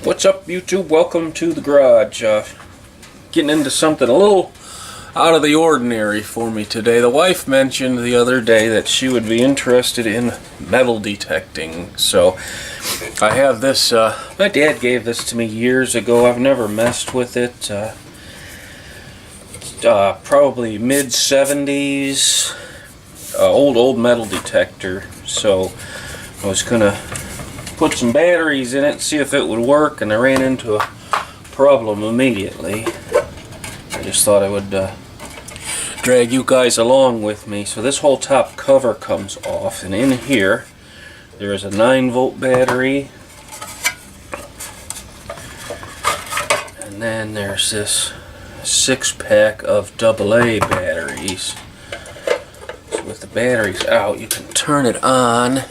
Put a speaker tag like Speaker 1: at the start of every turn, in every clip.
Speaker 1: What's up, YouTube? Welcome to the garage. Getting into something a little out of the ordinary for me today. The wife mentioned the other day that she would be interested in metal detecting. So I have this, my dad gave this to me years ago. I've never messed with it. Probably mid-70s, old metal detector. So I was gonna put some batteries in it and see if it would work, and I ran into a problem immediately. I just thought I would drag you guys along with me. So this whole top cover comes off, and in here there is a 9-volt battery, and then there's this 6-pack of AA batteries. So with the batteries out, you can turn it on,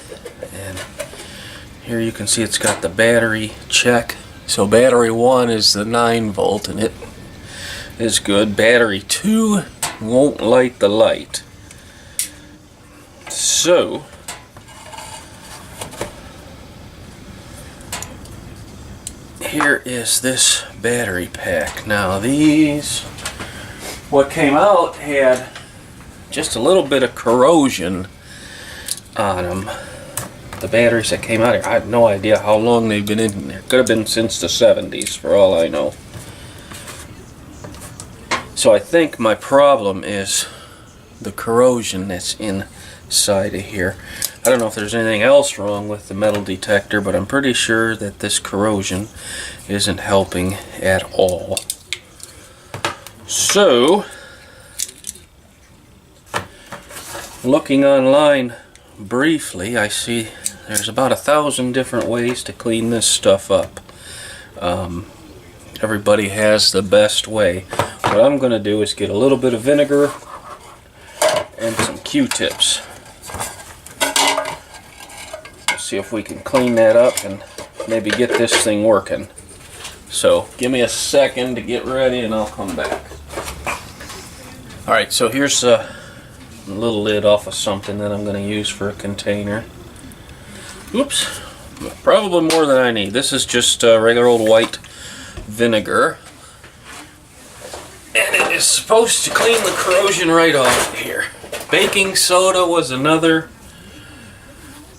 Speaker 1: and here you can see it's got the battery check. So battery 1 is the 9-volt, and it is good. Battery 2 won't light the light. So here is this battery pack. Now these, what came out had just a little bit of corrosion on them. The batteries that came out here, I have no idea how long they've been in there. Could have been since the 70s for all I know. So I think my problem is the corrosion that's inside of here. I don't know if there's anything else wrong with the metal detector, but I'm pretty sure that this corrosion isn't helping at all. So, looking online briefly, I see there's about 1,000 different ways to clean this stuff up. Everybody has the best way. What I'm going to do is get a little bit of vinegar and some Q-tips. See if we can clean that up and maybe get this thing working. So give me a second to get ready and I'll come back. Alright, so here's a little lid off of something that I'm going to use for a container. Oops, probably more than I need. This is just regular old white vinegar, and it is supposed to clean the corrosion right off here. Baking soda was another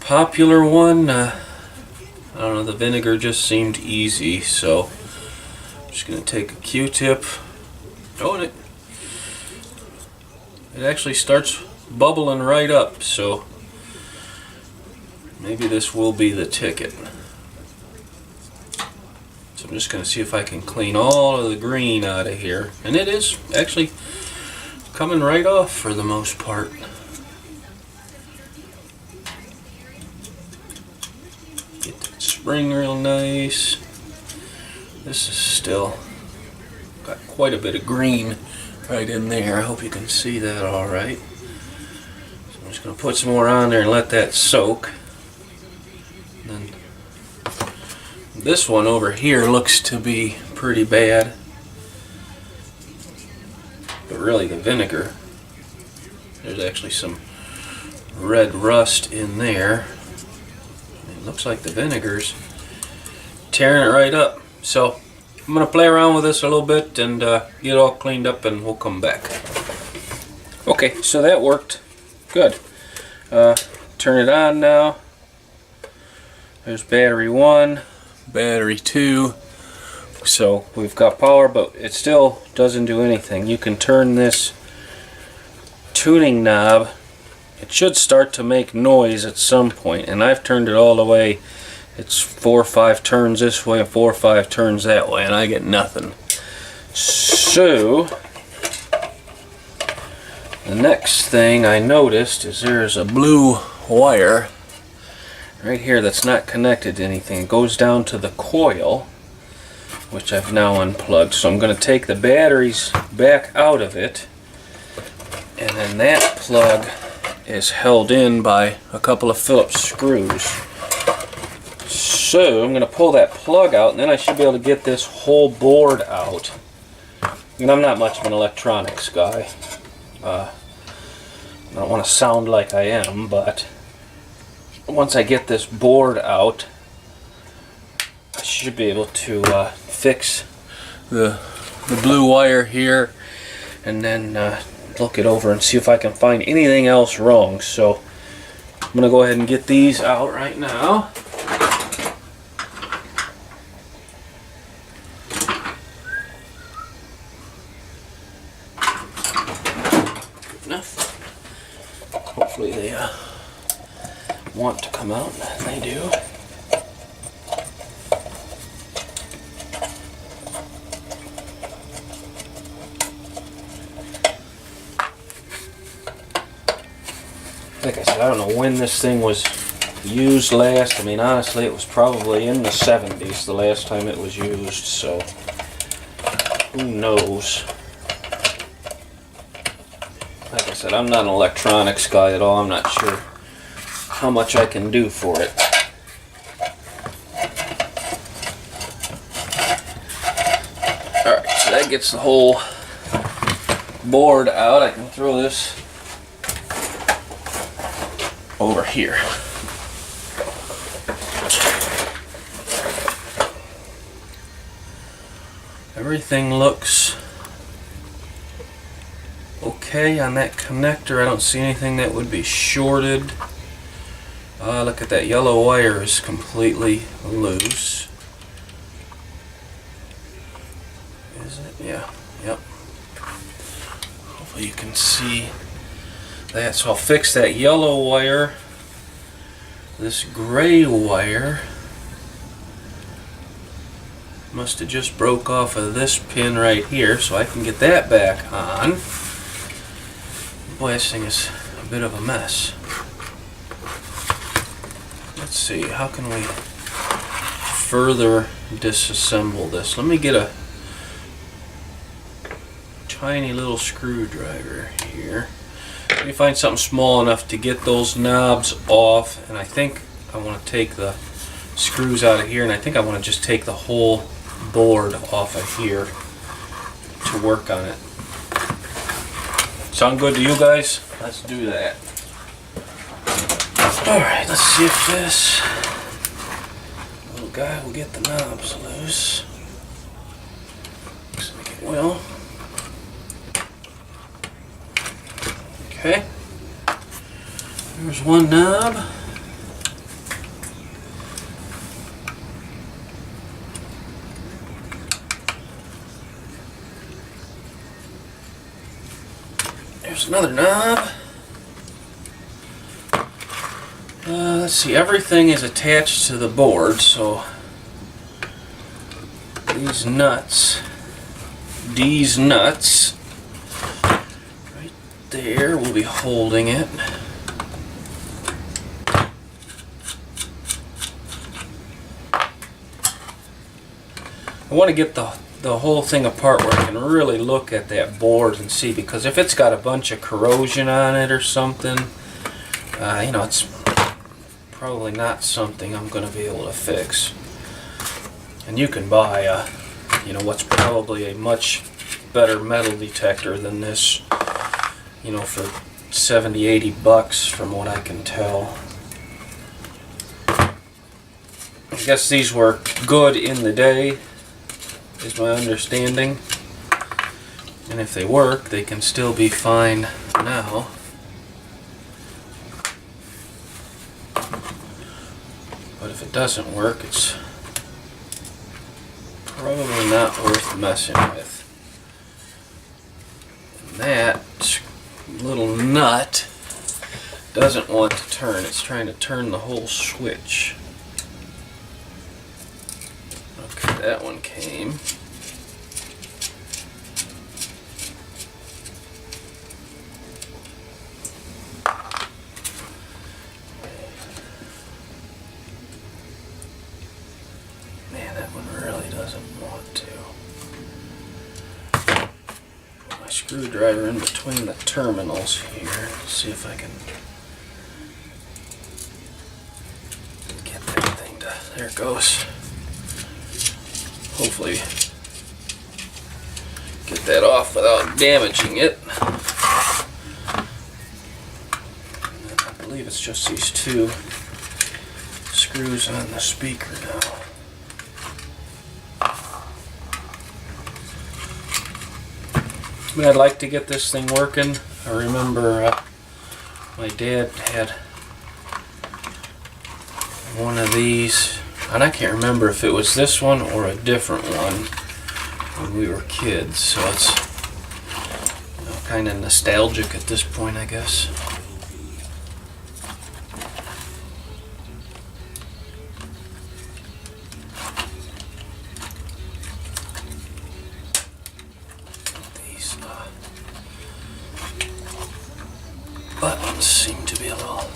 Speaker 1: popular one. I don't know, the vinegar just seemed easy, so I'm just going to take a Q-tip. Oh, and it actually starts bubbling right up, so maybe this will be the ticket. So I'm just going to see if I can clean all of the green out of here. And it is actually coming right off for the most part. Get that spring real nice. This is still got quite a bit of green right in there. I hope you can see that all right. So I'm just going to put some more on there and let that soak. And then this one over here looks to be pretty bad. But really the vinegar, there's actually some red rust in there. It looks like the vinegar's tearing it right up. So I'm going to play around with this a little bit and get it all cleaned up, and we'll come back. Okay, so that worked good. Turn it on now. There's battery 1, battery 2. So we've got power, but it still doesn't do anything. You can turn this tuning knob. It should start to make noise at some point, and I've turned it all the way. It's 4 or 5 turns this way and 4 or 5 turns that way, and I get nothing. So the next thing I noticed is there's a blue wire right here that's not connected to anything. It goes down to the coil, which I've now unplugged. So I'm going to take the batteries back out of it, and then that plug is held in by a couple of Phillips screws. So I'm going to pull that plug out, and then I should be able to get this whole board out. And I'm not much of an electronics guy. I don't want to sound like I am, but once I get this board out, I should be able to fix the blue wire here, and then look it over and see if I can find anything else wrong. So I'm gonna go ahead and get these out right now. Good enough. Hopefully they want to come out, and they do. Like I said, I don't know when this thing was used last. I mean, honestly, it was probably in the 70s the last time it was used, so who knows. Like I said, I'm not an electronics guy at all. I'm not sure how much I can do for it. Alright, so that gets the whole board out. I can throw this over here. Everything looks okay on that connector. I don't see anything that would be shorted. Look at that, yellow wire is completely loose. Is it? Yeah. Yep. Hopefully you can see that. So I'll fix that yellow wire. This gray wire must have just broke off of this pin right here, so I can get that back on. Boy, this thing is a bit of a mess. Let's see, how can we further disassemble this? Let me get a tiny little screwdriver here. Let me find something small enough to get those knobs off, and I think I want to take the screws out of here, and I think I want to just take the whole board off of here to work on it. Sound good to you guys? Let's do that. Alright, let's see if this little guy will get the knobs loose. Looks like it will. Okay. There's one knob. There's another knob. Let's see, everything is attached to the board, so these nuts right there will be holding it. I want to get the whole thing apart where I can really look at that board and see, because if it's got a bunch of corrosion on it or something, you know, it's probably not something I'm going to be able to fix. And you can buy you know, what's probably a much better metal detector than this, you know, for 70, 80 bucks from what I can tell. I guess these were good in the day, is my understanding, and if they work, they can still be fine now. But if it doesn't work, it's probably not worth messing with. And that little nut doesn't want to turn. It's trying to turn the whole switch. Okay, that one came. Man, that one really doesn't want to. Put my screwdriver in between the terminals here. See if I can get that thing to... There it goes. Hopefully get that off without damaging it. And I believe it's just these two screws on the speaker now. But I'd like to get this thing working. I remember my dad had one of these, and I can't remember if it was this one or a different one when we were kids, so it's kind of nostalgic at this point, I guess. These buttons seem to be a little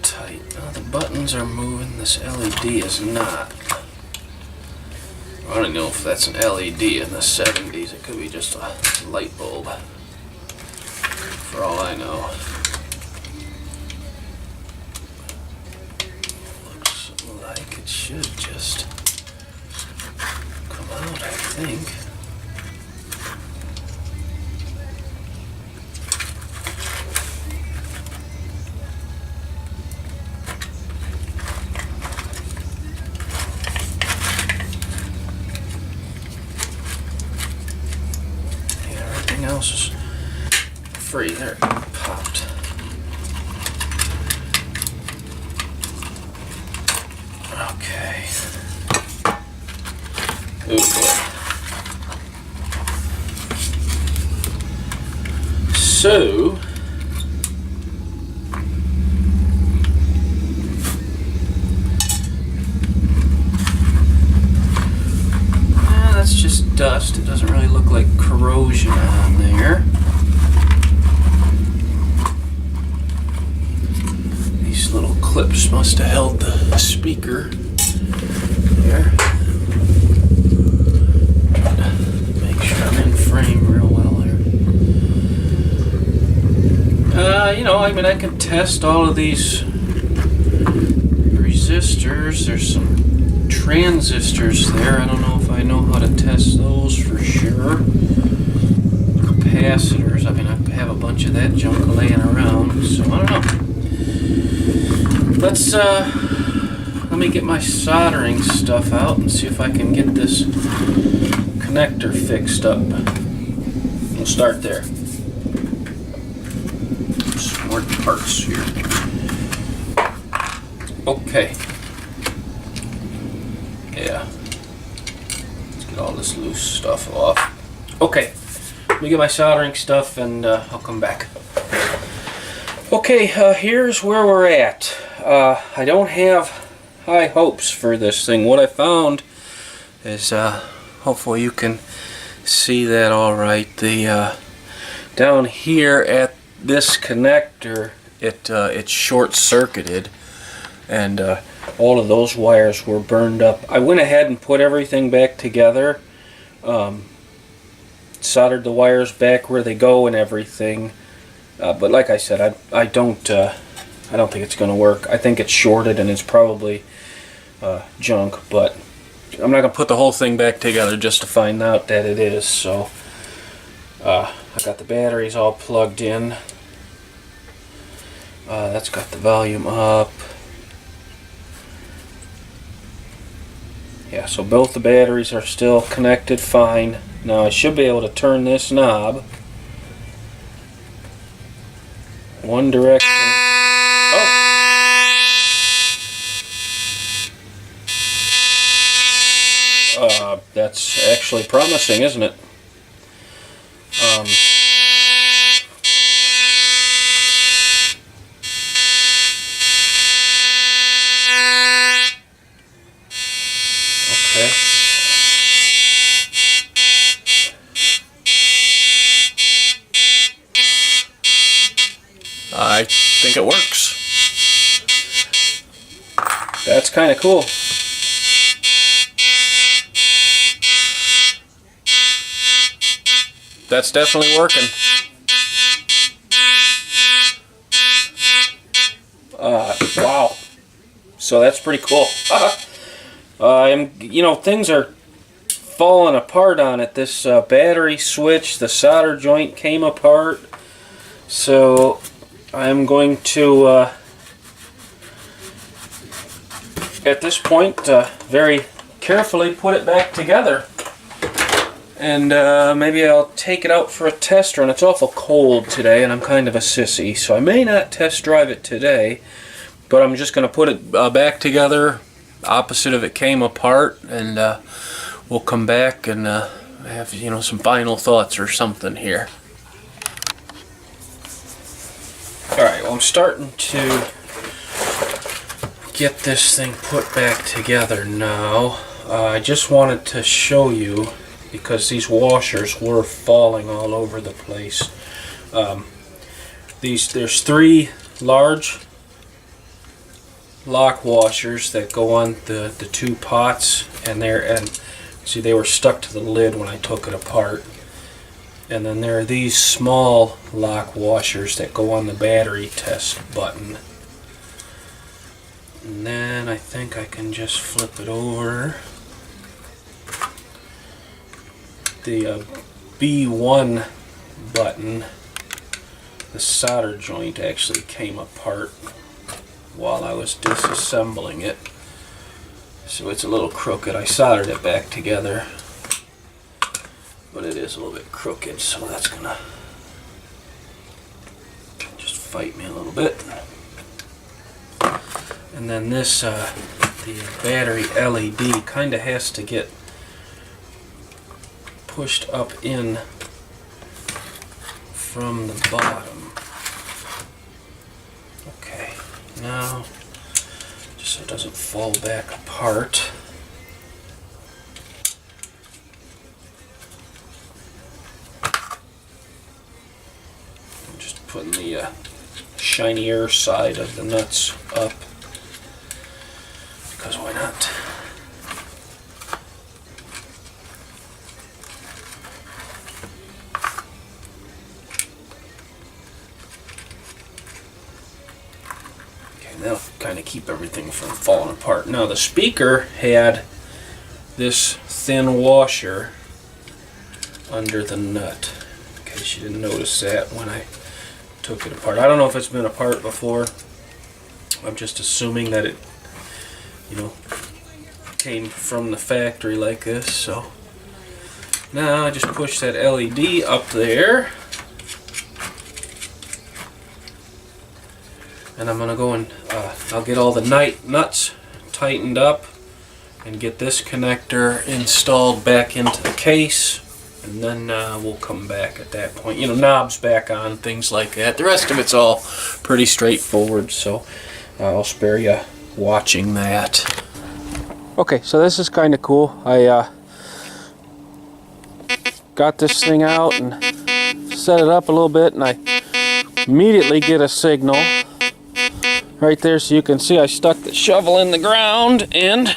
Speaker 1: tight. Now the buttons are moving, this LED is not. I don't know if that's an LED in the 70s. It could be just a light bulb, for all I know. Looks like it should just come out, I think. Else is free. There, it popped. Okay. Ooh, boy. So that's just dust. It doesn't really look like corrosion on there. These little clips must have held the speaker there. Make sure I'm in frame real well here. You know, I mean, I can test all of these resistors. There's some transistors there. I don't know if I know how to test those for sure. Capacitors, I mean, I have a bunch of that junk laying around, so I don't know. Let's let me get my soldering stuff out and see if I can get this connector fixed up. We'll start there. Some more parts here. Okay. Yeah. Let's get all this loose stuff off. Okay. Let me get my soldering stuff and I'll come back. Okay, here's where we're at. I don't have high hopes for this thing. What I found is, hopefully you can see that all right. The down here at this connector, it's short-circuited, and all of those wires were burned up. I went ahead and put everything back together, soldered the wires back where they go and everything. But like I said, I don't think it's going to work. I think it's shorted and it's probably junk. But I'm not going to put the whole thing back together just to find out that it is. So I got the batteries all plugged in. That's got the volume up. Yeah, so both the batteries are still connected fine. Now I should be able to turn this knob one direction. Oh! That's actually promising, isn't it? Okay. I think it works. That's kind of cool. That's definitely working. Wow. So that's pretty cool. You know, things are falling apart on it. This battery switch, the solder joint came apart. So I'm going to, at this point, very carefully put it back together. and maybe I'll take it out for a test run. It's awful cold today, and I'm kind of a sissy, so I may not test drive it today, but I'm just going to put it back together opposite of it came apart, and we'll come back and have some final thoughts or something here. Alright, well, I'm starting to get this thing put back together now. I just wanted to show you, because these washers were falling all over the place. There's 3 large lock washers that go on the 2 pots, and see, they were stuck to the lid when I took it apart. And then there are these small lock washers that go on the battery test button. And then I think I can just flip it over. The B1 button, the solder joint actually came apart while I was disassembling it. So it's a little crooked. I soldered it back together, but it is a little bit crooked, so that's gonna just fight me a little bit. And then this, the battery LED kind of has to get pushed up in from the bottom. Okay, now, just so it doesn't fall back apart. I'm just putting the shinier side of the nuts up, because why not? That'll kind of keep everything from falling apart. Now, the speaker had this thin washer under the nut, in case you didn't notice that when I took it apart. I don't know if it's been apart before. I'm just assuming that it, came from the factory like this. So now I just push that LED up there. And I'm going to go and I'll get all the nuts tightened up and get this connector installed back into the case, and then we'll come back at that point. Knobs back on, things like that. The rest of it's all pretty straightforward, so I'll spare you watching that. Okay, so this is kind of cool. I got this thing out and set it up a little bit, and I immediately get a signal right there. So you can see I stuck the shovel in the ground and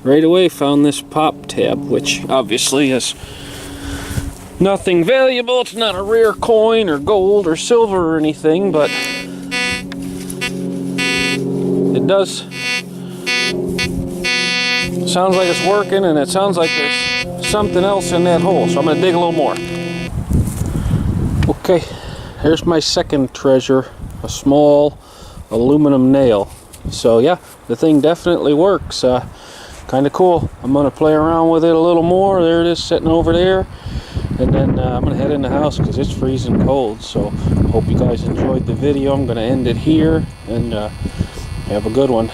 Speaker 1: right away found this pop tab, which obviously is nothing valuable. It's not a rare coin or gold or silver or anything, but it does. Sounds like it's working, and it sounds like there's something else in that hole. So I'm going to dig a little more. Okay. Here's my second treasure, a small aluminum nail. So yeah, the thing definitely works. Kind of cool. I'm going to play around with it a little more. There it is, sitting over there. And then I'm going to head in the house because it's freezing cold. So hope you guys enjoyed the video. I'm going to end it here, and have a good one.